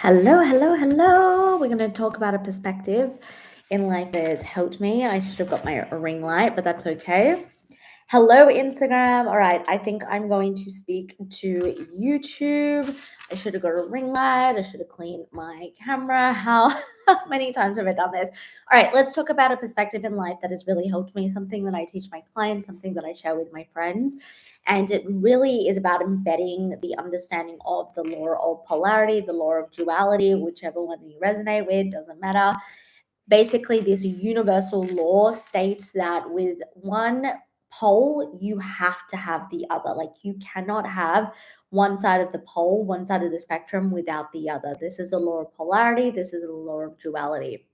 Hello, hello, hello. We're going to talk about a perspective in life that has helped me. I should have got my ring light, but that's okay. Hello, Instagram. All right, I think I'm going to speak to YouTube. I should have got a ring light. I should have cleaned my camera. How many times have I done this? All right, let's talk about a perspective in life that has really helped me, something that I teach my clients, something that I share with my friends. And it really is about embedding the understanding of the law of polarity, the law of duality, whichever one you resonate with, doesn't matter. Basically, this universal law states that with one pole, you have to have the other. Like, you cannot have one side of the pole, one side of the spectrum without the other. This is the law of polarity. This is the law of duality.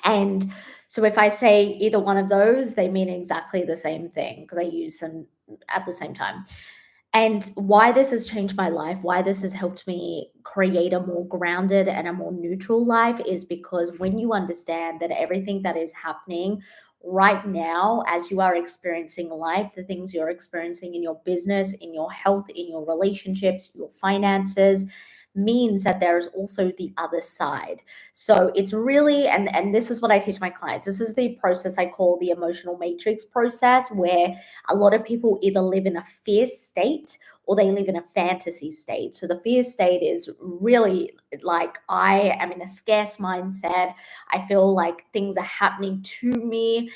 And so if I say either one of those, they mean exactly the same thing because I use them at the same time. And why this has changed my life, why this has helped me create a more grounded and a more neutral life is because when you understand that everything that is happening right now, as you are experiencing life, the things you're experiencing in your business, in your health, in your relationships, your finances, means that there's also the other side. So it's really, and this is what I teach my clients. This is the process I call the emotional matrix process, where a lot of people either live in a fear state or they live in a fantasy state. So the fear state is really like, I am in a scarce mindset. I feel like things are happening to me.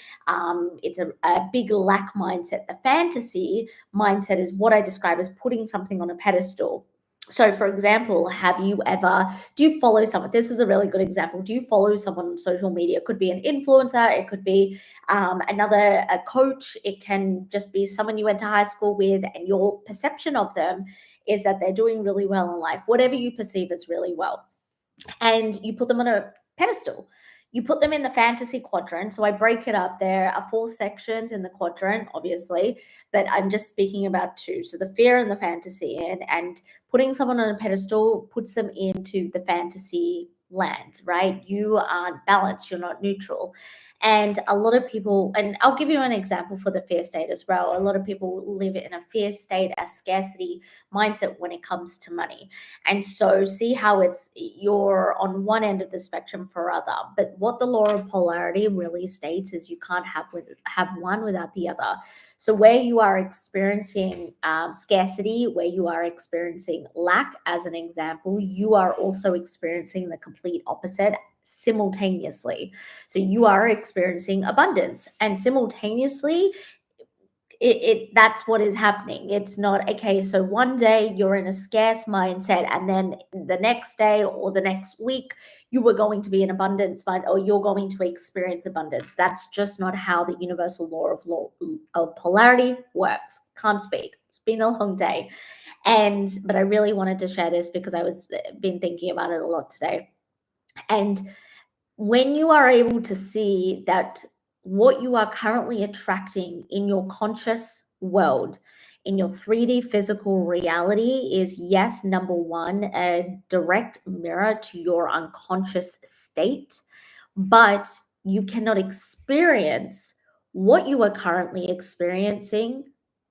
It's a big lack mindset. The fantasy mindset is what I describe as putting something on a pedestal. So, for example, do you follow someone? This is a really good example. Do you follow someone on social media? It could be an influencer, it could be a coach, it can just be someone you went to high school with, and your perception of them is that they're doing really well in life, whatever you perceive as really well. And you put them on a pedestal. You put them in the fantasy quadrant. So I break it up. There are 4 sections in the quadrant, obviously, but I'm just speaking about 2. So the fear and the fantasy, and putting someone on a pedestal puts them into the fantasy land, right? You aren't balanced, you're not neutral. And a lot of people, and I'll give you an example for the fear state as well. A lot of people live in a fear state, a scarcity mindset when it comes to money. And so see how you're on one end of the spectrum for other. But what the law of polarity really states is you can't have one without the other. So where you are experiencing scarcity, where you are experiencing lack, as an example, you are also experiencing the complete opposite simultaneously. So you are experiencing abundance, and simultaneously that's what is happening. It's not okay, so one day you're in a scarce mindset, and then the next day or the next week you were going to be in abundance mind, or you're going to experience abundance. That's just not how the universal law of polarity works. Can't speak, it's been a long day. But I really wanted to share this because I was been thinking about it a lot today. And when you are able to see that what you are currently attracting in your conscious world, in your 3D physical reality, is, yes, number one, a direct mirror to your unconscious state, but you cannot experience what you are currently experiencing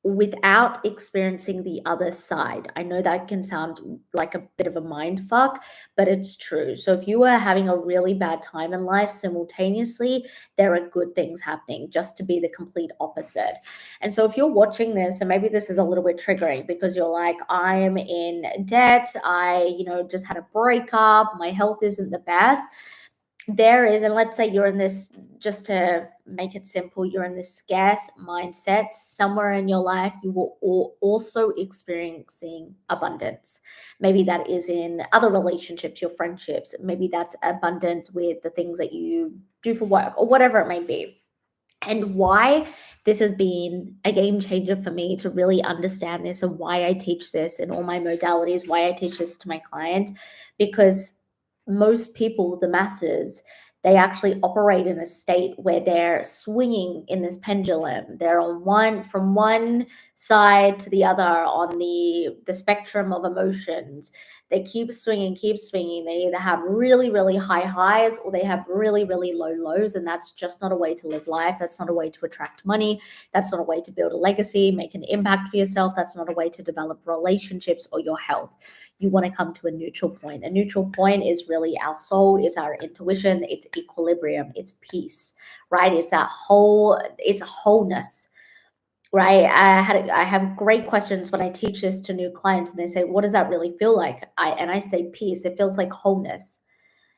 without experiencing the other side. I know that can sound like a bit of a mind fuck, but it's true. So if you are having a really bad time in life, simultaneously, there are good things happening, just to be the complete opposite. And so if you're watching this, and maybe this is a little bit triggering because you're like, I am in debt, just had a breakup, my health isn't the best. There is, and let's say you're in this, just to make it simple, you're in this scarce mindset. Somewhere in your life you will also experiencing abundance. Maybe that is in other relationships, your friendships. Maybe that's abundance with the things that you do for work, or whatever it may be. And why this has been a game changer for me to really understand this, and why I teach this in all my modalities, why I teach this to my clients, because most people, the masses, they actually operate in a state where they're swinging in this pendulum. They're from one side to the other on the spectrum of emotions. They keep swinging. They either have really, really high highs or they have really, really low lows. And that's just not a way to live life. That's not a way to attract money. That's not a way to build a legacy, make an impact for yourself. That's not a way to develop relationships or your health. You want to come to a neutral point. A neutral point is really our soul, is our intuition, it's equilibrium, it's peace, right? It's wholeness, right? I have great questions when I teach this to new clients and they say, what does that really feel like? I say peace. It feels like wholeness.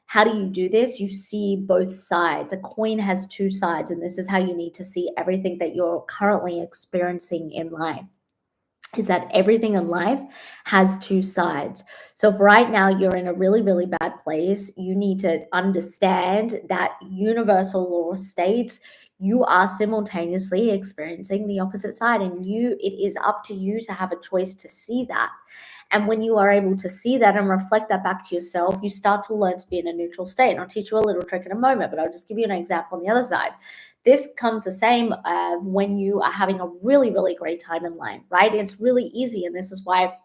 How do you do this? You see both sides. A coin has two sides, and this is how you need to see everything that you're currently experiencing in life. Is that everything in life has two sides. So if right now you're in a really, really bad place, you need to understand that universal law states you are simultaneously experiencing the opposite side, and it is up to you to have a choice to see that. And when you are able to see that and reflect that back to yourself, you start to learn to be in a neutral state. And I'll teach you a little trick in a moment, but I'll just give you an example on the other side. This comes the same when you are having a really, really great time in life, right? It's really easy. And this is why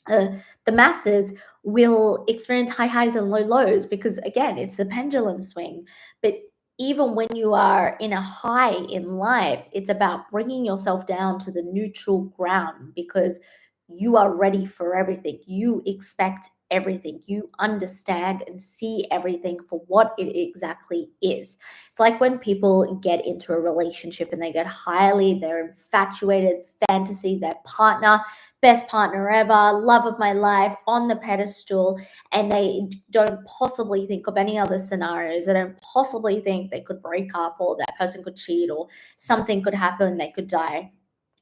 the masses will experience high highs and low lows because, again, it's a pendulum swing. But even when you are in a high in life, it's about bringing yourself down to the neutral ground because you are ready for everything. You expect everything. You understand and see everything for what it exactly is. It's like when people get into a relationship and they get they're infatuated, fantasy, their partner, best partner ever, love of my life, on the pedestal, and they don't possibly think of any other scenarios. They don't possibly think they could break up or that person could cheat or something could happen, they could die.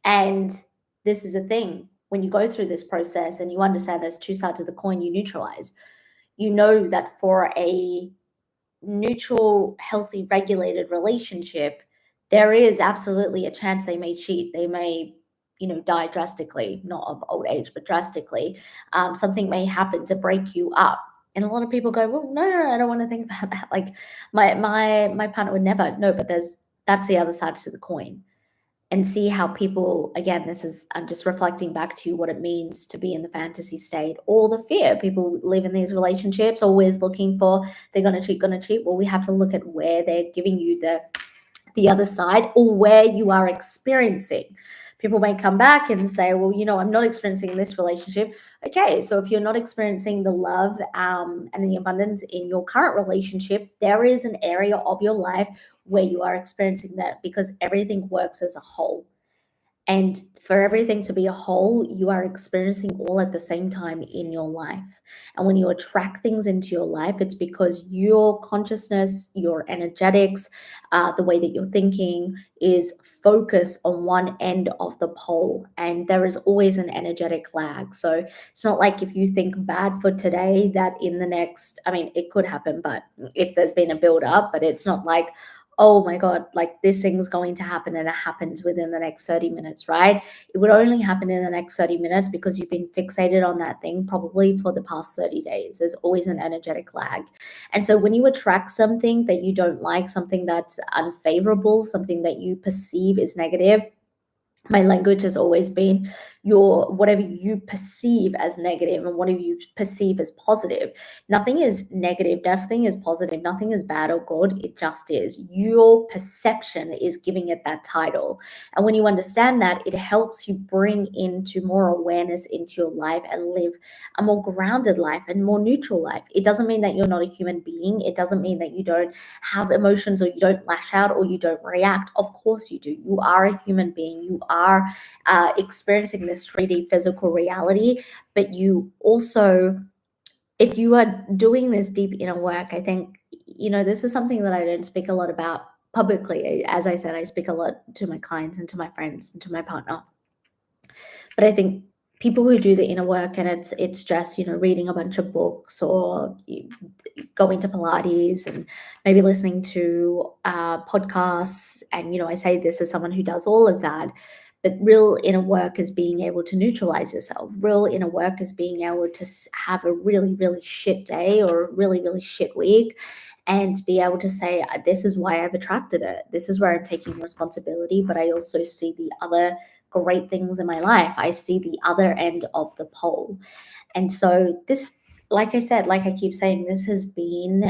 And this is the thing. When you go through this process and you understand there's two sides of the coin, you neutralize. You know that for a neutral, healthy, regulated relationship, there is absolutely a chance they may cheat. They may, die drastically, not of old age, but drastically. Something may happen to break you up. And a lot of people go, well, no, I don't want to think about that. Like my partner would never. No, but that's the other side to the coin. And see how people, again, I'm just reflecting back to you what it means to be in the fantasy state or the fear. People live in these relationships always looking for, they're going to cheat. Well, we have to look at where they're giving you the other side or where you are experiencing. People may come back and say, well, I'm not experiencing this relationship. Okay, so if you're not experiencing the love and the abundance in your current relationship, there is an area of your life where you are experiencing that because everything works as a whole. And for everything to be a whole, you are experiencing all at the same time in your life. And when you attract things into your life, it's because your consciousness, your energetics, the way that you're thinking is focused on one end of the pole. And there is always an energetic lag. So it's not like if you think bad for today, that in the next, it could happen, but if there's been a build up, but it's not like, oh my God, like this thing's going to happen and it happens within the next 30 minutes, right? It would only happen in the next 30 minutes because you've been fixated on that thing probably for the past 30 days. There's always an energetic lag. And so when you attract something that you don't like, something that's unfavorable, something that you perceive is negative, my language has always been whatever you perceive as negative and whatever you perceive as positive. Nothing is negative, nothing is positive, nothing is bad or good. It just is. Your perception is giving it that title. And when you understand that, it helps you bring into more awareness into your life and live a more grounded life and more neutral life. It doesn't mean that you're not a human being. It doesn't mean that you don't have emotions or you don't lash out or you don't react. Of course you do. You are a human being. You are experiencing this 3D physical reality, but you also, if you are doing this deep inner work, I think, this is something that I don't speak a lot about publicly. As I said, I speak a lot to my clients and to my friends and to my partner. But I think people who do the inner work and it's just, reading a bunch of books or going to Pilates and maybe listening to podcasts. And, I say this as someone who does all of that. But real inner work is being able to neutralize yourself. Real inner work is being able to have a really, really shit day or a really, really shit week and be able to say, this is why I've attracted it. This is where I'm taking responsibility, but I also see the other great things in my life. I see the other end of the pole. And so this, like I said, like I keep saying, this has been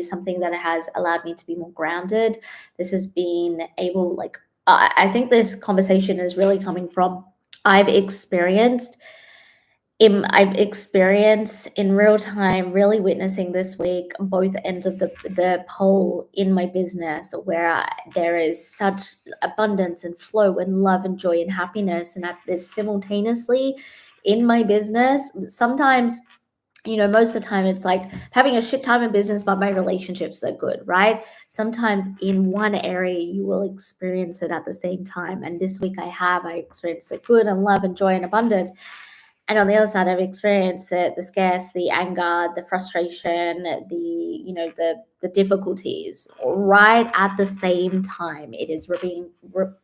something that has allowed me to be more grounded. This has been able, like, I think this conversation is really coming from I've experienced I've experienced in real time, really witnessing this week both ends of the pole in my business, where there is such abundance and flow and love and joy and happiness, and at this simultaneously in my business. Sometimes, most of the time it's like having a shit time in business, but my relationships are good, right? Sometimes in one area you will experience it at the same time. And this week I experienced the good and love and joy and abundance. And on the other side, I've experienced the scarce, the anger, the frustration, the difficulties right at the same time. It is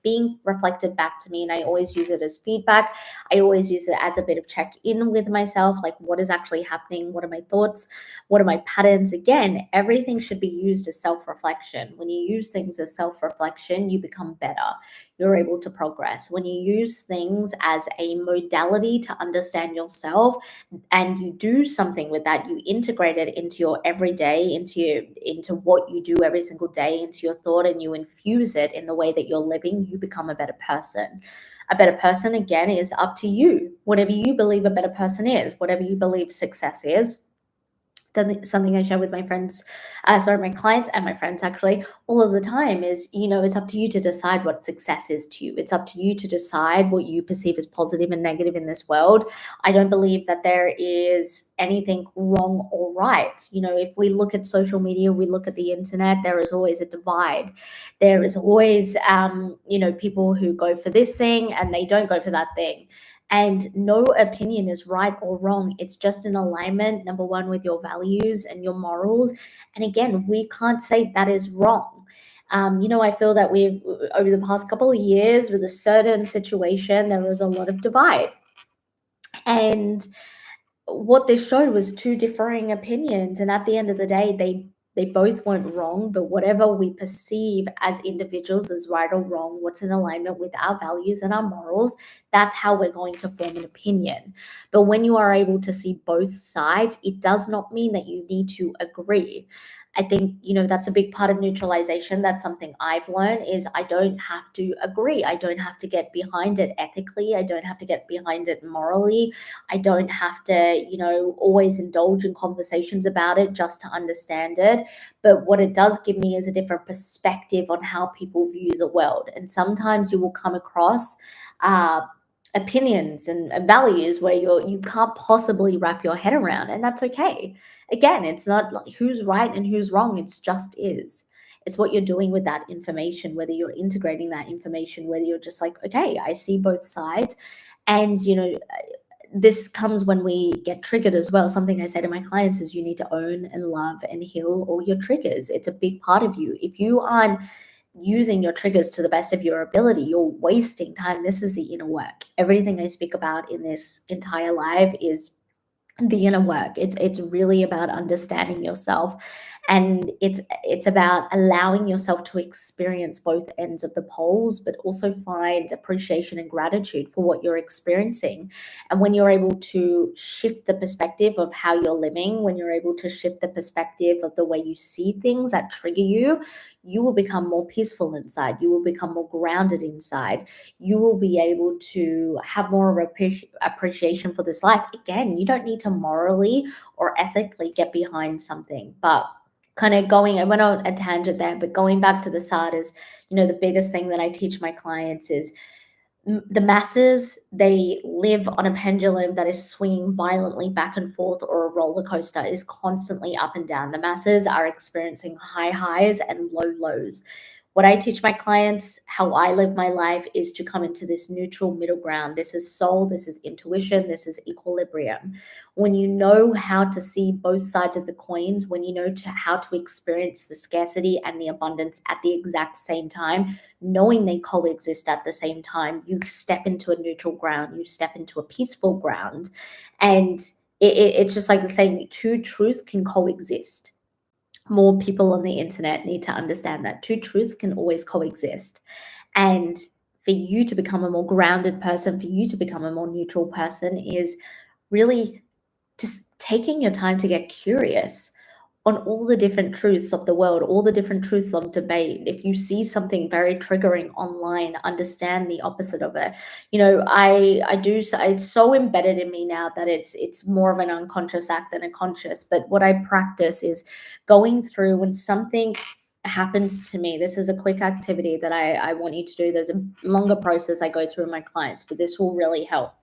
being reflected back to me, and I always use it as feedback. I always use it as a bit of check in with myself, like what is actually happening, what are my thoughts, what are my patterns. Again, everything should be used as self reflection. When you use things as self reflection, you become better. You're able to progress. When you use things as a modality to understand yourself and you do something with that, you integrate it into your everyday, into what you do every single day, into your thought, and you infuse it in the way that you're living, you become a better person. A better person, again, is up to you. Whatever you believe a better person is, whatever you believe success is, something I share with my friends, my clients and my friends actually all of the time is, it's up to you to decide what success is to you. It's up to you to decide what you perceive as positive and negative in this world. I don't believe that there is anything wrong or right. If we look at social media, we look at the internet, there is always a divide. There is always, people who go for this thing and they don't go for that thing. And no opinion is right or wrong. It's just in alignment, number one, with your values and your morals. And again, we can't say that is wrong. I feel that over the past couple of years, with a certain situation, there was a lot of divide. And what this showed was two differing opinions. And at the end of the day, they both weren't wrong, but whatever we perceive as individuals as right or wrong, what's in alignment with our values and our morals, that's how we're going to form an opinion. But when you are able to see both sides, it does not mean that you need to agree. I think, that's a big part of neutralization. That's something I've learned is I don't have to agree. I don't have to get behind it ethically. I don't have to get behind it morally. I don't have to, always indulge in conversations about it just to understand it. But what it does give me is a different perspective on how people view the world. And sometimes you will come across opinions and values where you can't possibly wrap your head around, and that's okay. Again, it's not like who's right and who's wrong. It's just is. It's what you're doing with that information, whether you're integrating that information, whether you're just like, okay, I see both sides. And this comes when we get triggered as well. Something I say to my clients is you need to own and love and heal all your triggers. It's a big part of you. If you aren't using your triggers to the best of your ability, you're wasting time. This is the inner work. Everything I speak about in this entire live is the inner work. It's really about understanding yourself, and it's about allowing yourself to experience both ends of the poles, but also find appreciation and gratitude for what you're experiencing. And when you're able to shift the perspective of how you're living, when you're able to shift the perspective of the way you see things that trigger you, you will become more peaceful inside. You will become more grounded inside. You will be able to have more of appreciation for this life. Again, you don't need to morally or ethically get behind something, but kind of I went on a tangent there, but going back to the side is, the biggest thing that I teach my clients is the masses, they live on a pendulum that is swinging violently back and forth, or a roller coaster is constantly up and down. The masses are experiencing high highs and low lows. What I teach my clients, how I live my life, is to come into this neutral middle ground. This is soul, this is intuition, this is equilibrium. When you know how to see both sides of the coins, when you know how to experience the scarcity and the abundance at the exact same time, knowing they coexist at the same time, you step into a neutral ground, you step into a peaceful ground. And it's just like the saying, two truths can coexist. More people on the internet need to understand that two truths can always coexist. And for you to become a more grounded person, for you to become a more neutral person, is really just taking your time to get curious on all the different truths of the world, all the different truths of debate. If you see something very triggering online, understand the opposite of it. It's so embedded in me now that it's more of an unconscious act than a conscious. But what I practice is going through when something happens to me. This is a quick activity that I want you to do. There's a longer process I go through with my clients, but this will really help.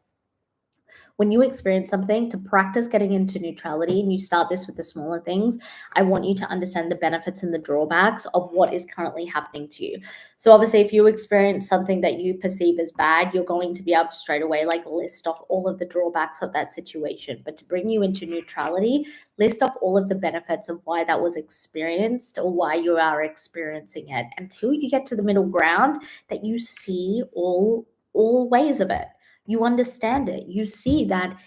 When you experience something, to practice getting into neutrality, and you start this with the smaller things, I want you to understand the benefits and the drawbacks of what is currently happening to you. So obviously, if you experience something that you perceive as bad, you're going to be able to straight away list off all of the drawbacks of that situation. But to bring you into neutrality, list off all of the benefits of why that was experienced or why you are experiencing it, until you get to the middle ground that you see all ways of it. You understand it. You see that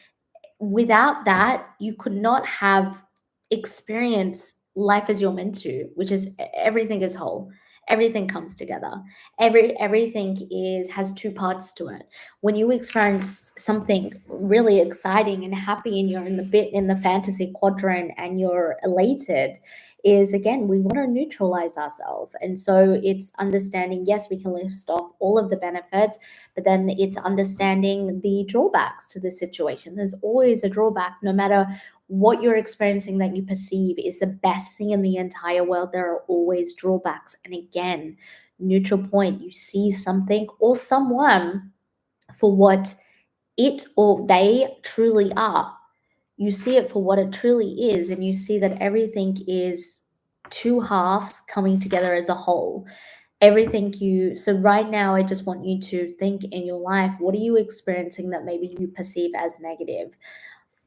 without that, you could not have experienced life as you're meant to, which is everything is whole. Everything comes together. Everything has two parts to it. When you experience something really exciting and happy, and you're in the fantasy quadrant and you're elated, is again, we want to neutralize ourselves. And so it's understanding, yes, we can list off all of the benefits, but then it's understanding the drawbacks to the situation. There's always a drawback. No matter what you're experiencing that you perceive is the best thing in the entire world, there are always drawbacks. And again, neutral point, you see something or someone for what it or they truly are. You see it for what it truly is, and you see that everything is two halves coming together as a whole. So right now, I just want you to think in your life, what are you experiencing that maybe you perceive as negative?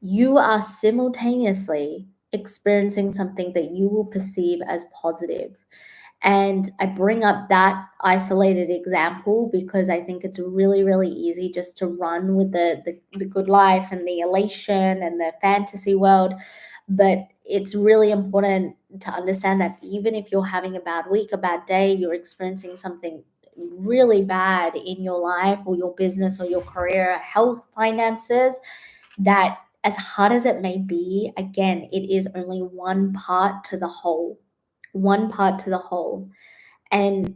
You are simultaneously experiencing something that you will perceive as positive. And I bring up that isolated example because I think it's really, really easy just to run with the good life and the elation and the fantasy world. But it's really important to understand that even if you're having a bad week, a bad day, you're experiencing something really bad in your life or your business or your career, health, finances, that as hard as it may be, again, it is only one part to the whole. One part to the whole. And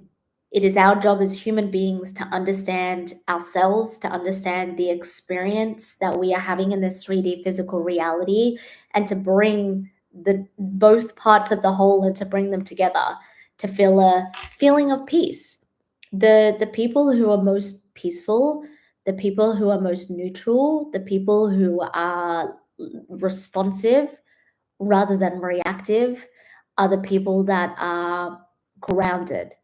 it is our job as human beings to understand ourselves, to understand the experience that we are having in this 3D physical reality, and to bring the both parts of the whole and to bring them together to feel a feeling of peace. The people who are most peaceful, the people who are most neutral, the people who are responsive rather than reactive are the people that are grounded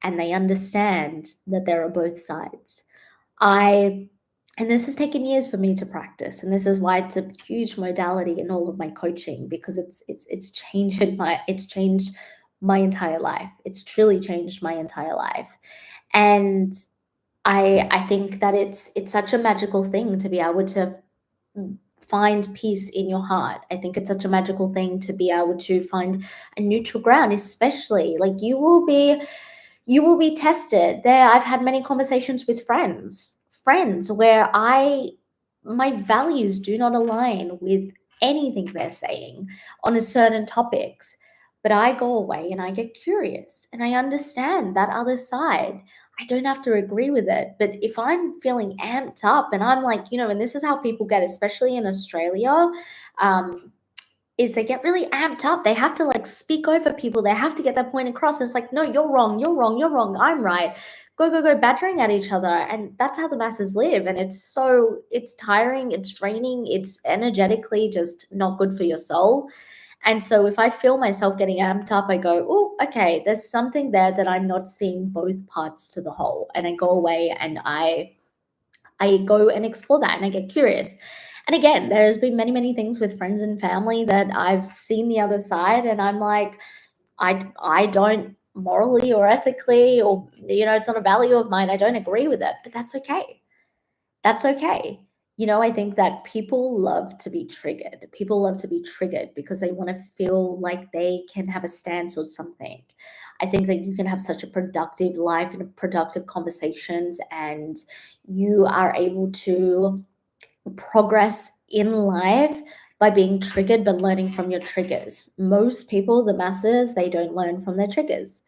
and they understand that there are both sides. And this has taken years for me to practice, and this is why it's a huge modality in all of my coaching, because it's changed my entire life. It's truly changed my entire life. And I think that it's such a magical thing to be able to find peace in your heart. I think it's such a magical thing to be able to find a neutral ground, especially like you will be tested. There, I've had many conversations with friends where my values do not align with anything they're saying on a certain topics. But I go away and I get curious and I understand that other side. I don't have to agree with it. But if I'm feeling amped up and I'm like, and this is how people get, especially in Australia, is they get really amped up. They have to speak over people. They have to get that point across. It's like, no, you're wrong. You're wrong. You're wrong. I'm right. Go, battering at each other. And that's how the masses live. And it's tiring. It's draining. It's energetically just not good for your soul. And so if I feel myself getting amped up, I go, oh, okay, there's something there that I'm not seeing both parts to the whole. And I go away and I go and explore that and I get curious. And again, there's been many, many things with friends and family that I've seen the other side and I'm like, I don't morally or ethically or, it's not a value of mine. I don't agree with it, but that's okay. That's okay. I think that people love to be triggered. People love to be triggered because they want to feel like they can have a stance on something. I think that you can have such a productive life and productive conversations, and you are able to progress in life by being triggered, but learning from your triggers. Most people, the masses, they don't learn from their triggers.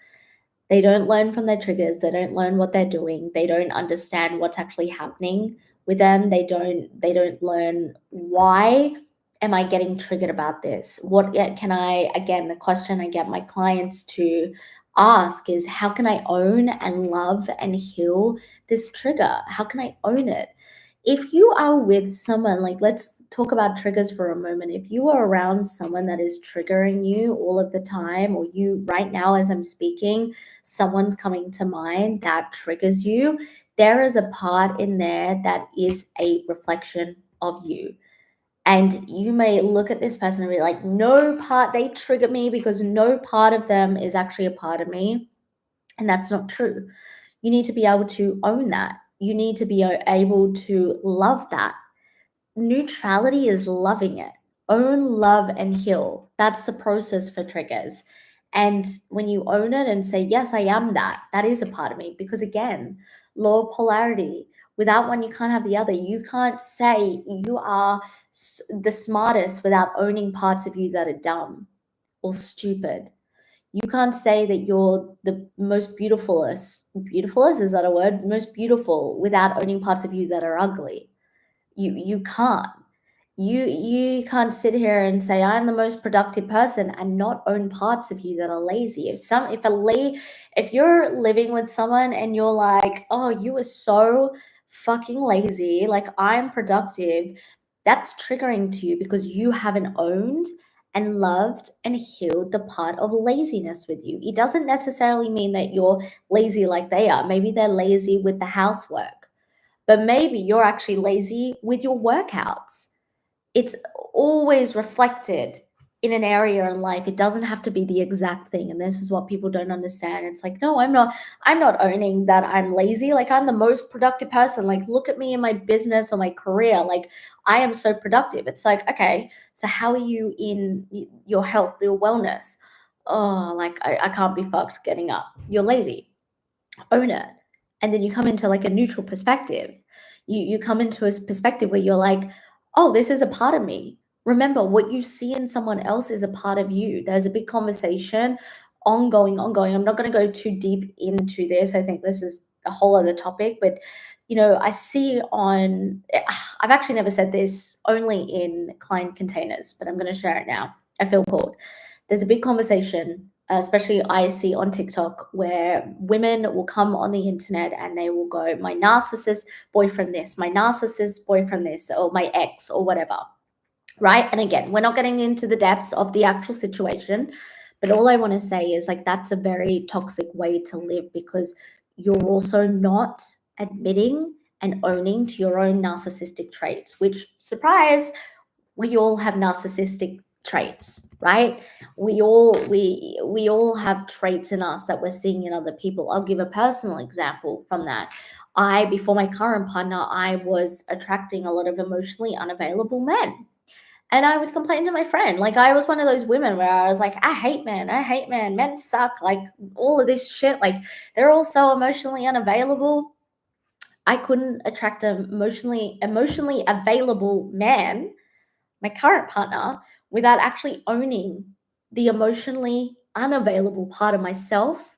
They don't learn from their triggers. They don't learn what they're doing. They don't understand what's actually happening with them. They don't learn, why am I getting triggered about this? What can I, again, the question I get my clients to ask is, how can I own and love and heal this trigger? How can I own it? If you are with someone, like, let's talk about triggers for a moment. If you are around someone that is triggering you all of the time, or you right now as I'm speaking, someone's coming to mind that triggers you, there is a part in there that is a reflection of you. And you may look at this person and be like, no part, they trigger me because no part of them is actually a part of me. And that's not true. You need to be able to own that. You need to be able to love that. Neutrality is loving it. Own, love, and heal. That's the process for triggers. And when you own it and say, yes, I am that, that is a part of me. Because again, law of polarity, without one, you can't have the other. You can't say you are the smartest without owning parts of you that are dumb or stupid. You can't say that you're the most beautifulest, is that a word? Most beautiful without owning parts of you that are ugly. You can't. You can't sit here and say I'm the most productive person and not own parts of you that are lazy. If you're living with someone and you're like, oh, you are so fucking lazy, like I'm productive, that's triggering to you because you haven't owned and loved and healed the part of laziness with you. It doesn't necessarily mean that you're lazy like they are. Maybe they're lazy with the housework, but maybe you're actually lazy with your workouts. It's always reflected in an area in life. It doesn't have to be the exact thing. And this is what people don't understand. It's like, no, I'm not owning that I'm lazy. Like, I'm the most productive person. Like, look at me in my business or my career. Like, I am so productive. It's like, okay, so how are you in your health, your wellness? Oh, like I can't be fucked getting up. You're lazy. Own it. And then you come into like a neutral perspective. You come into a perspective where you're like, oh, this is a part of me. Remember, what you see in someone else is a part of you. There's a big conversation ongoing. I'm not going to go too deep into this. I think this is a whole other topic, but I see I've actually never said this, only in client containers, but I'm going to share it now. I feel called. There's a big conversation, especially I see on TikTok, where women will come on the internet and they will go, my narcissist boyfriend this, my narcissist boyfriend this, or my ex, or whatever. Right. And again, we're not getting into the depths of the actual situation, but all I want to say is, like, that's a very toxic way to live, because you're also not admitting and owning to your own narcissistic traits, which, surprise, we all have narcissistic traits, right? We all have traits in us that we're seeing in other people. I'll give a personal example from that. Before my current partner, I was attracting a lot of emotionally unavailable men. And I would complain to my friend. Like, I was one of those women where I was like, I hate men, men suck, like all of this shit. Like, they're all so emotionally unavailable. I couldn't attract an emotionally available man, my current partner, without actually owning the emotionally unavailable part of myself,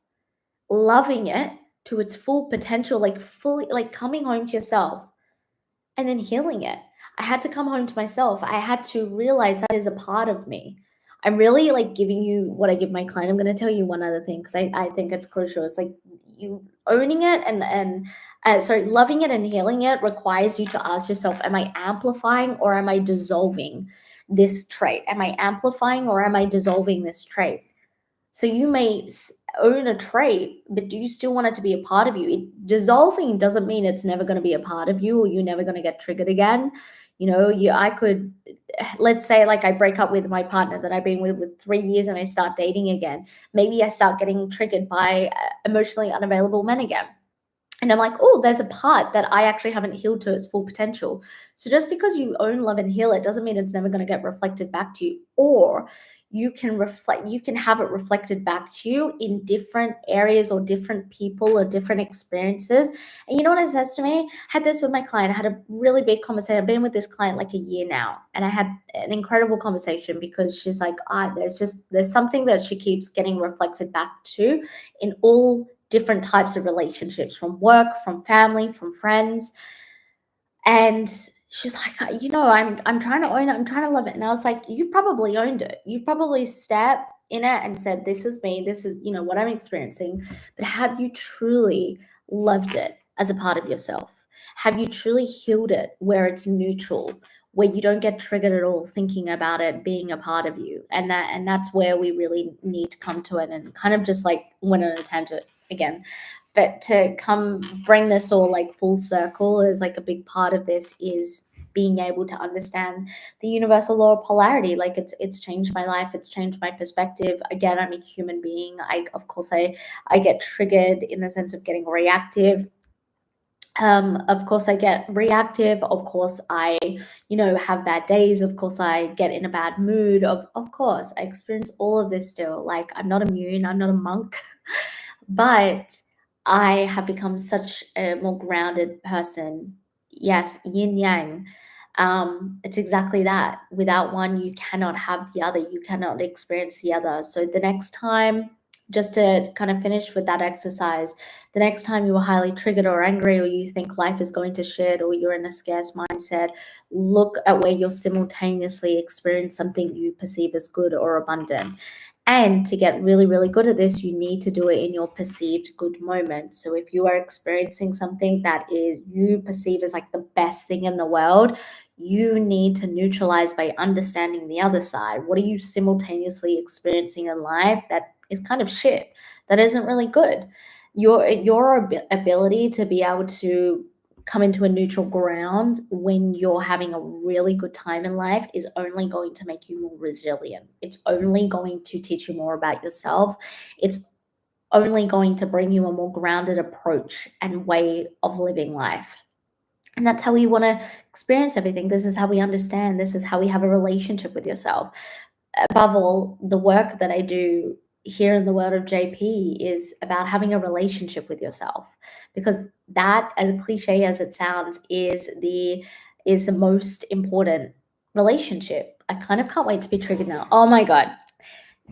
loving it to its full potential, like fully, like coming home to yourself and then healing it. I had to come home to myself. I had to realize that is a part of me. I'm really like giving you what I give my client. I'm going to tell you one other thing because I think it's crucial. It's like you owning it and loving it and healing it requires you to ask yourself, am I amplifying or am I dissolving this trait? Am I amplifying or am I dissolving this trait? So you may own a trait, but do you still want it to be a part of you? Dissolving doesn't mean it's never going to be a part of you or you're never going to get triggered again. Let's say, like, I break up with my partner that I've been with 3 years and I start dating again. Maybe I start getting triggered by emotionally unavailable men again. And I'm like, oh, there's a part that I actually haven't healed to its full potential. So just because you own, love, and heal it doesn't mean it's never going to get reflected back to you. Or you can have it reflected back to you in different areas or different people or different experiences. And you know what it says to me? I had this with my client. I had a really big conversation. I've been with this client like a year now. And I had an incredible conversation because she's like, there's something that she keeps getting reflected back to in all different types of relationships, from work, from family, from friends. And she's like, I'm trying to own it, I'm trying to love it. And I was like, you've probably owned it. You've probably stepped in it and said, this is me, this is, what I'm experiencing. But have you truly loved it as a part of yourself? Have you truly healed it where it's neutral, where you don't get triggered at all thinking about it being a part of you? And that's where we really need to come to it, and kind of just like went on a tangent again. But to come bring this all like full circle is like a big part of this is being able to understand the universal law of polarity. Like it's changed my life, it's changed my perspective. Again, I'm a human being. I get triggered in the sense of getting reactive. Of course I get reactive. Of course I, have bad days. Of course I get in a bad mood. Of course I experience all of this still. Like, I'm not immune, I'm not a monk. But I have become such a more grounded person. Yes, yin yang. It's exactly that. Without one, you cannot have the other. You cannot experience the other. So the next time, just to kind of finish with that exercise, the next time you are highly triggered or angry, or you think life is going to shit, or you're in a scarce mindset, look at where you're simultaneously experiencing something you perceive as good or abundant. And to get really, really good at this, you need to do it in your perceived good moment. So if you are experiencing something that is you perceive as like the best thing in the world, you need to neutralize by understanding the other side. What are you simultaneously experiencing in life that is kind of shit, that isn't really good? Your ability to be able to come into a neutral ground when you're having a really good time in life is only going to make you more resilient. It's only going to teach you more about yourself. It's only going to bring you a more grounded approach and way of living life. And that's how we want to experience everything. This is how we understand. This is how we have a relationship with yourself. Above all, the work that I do here in the world of JP is about having a relationship with yourself, because that, as cliche as it sounds, is the most important relationship. I kind of can't wait to be triggered now. Oh my god,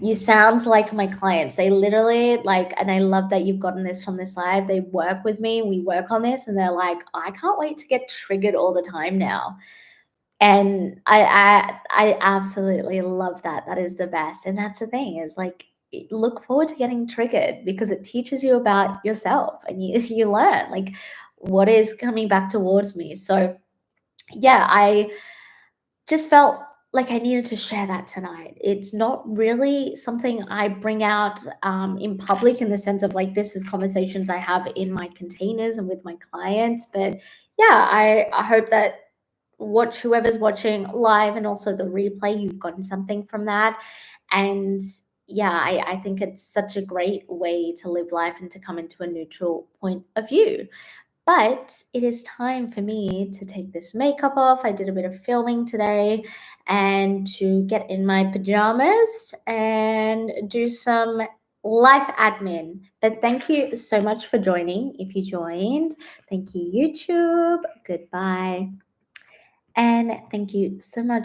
you sound like my clients. They literally like, and I love that you've gotten this from this live. They work with me, we work on this, and they're like, I can't wait to get triggered all the time now. And I absolutely love that. That is the best. And that's the thing, is like, look forward to getting triggered, because it teaches you about yourself, and you learn like what is coming back towards me. So yeah, I just felt like I needed to share that tonight. It's not really something I bring out in public, in the sense of like, this is conversations I have in my containers and with my clients. But yeah, I hope that whoever's watching live and also the replay, you've gotten something from that. And yeah, I think it's such a great way to live life and to come into a neutral point of view. But it is time for me to take this makeup off. I did a bit of filming today, and to get in my pajamas and do some life admin. But thank you so much for joining. If you joined, thank you, YouTube. Goodbye. And thank you so much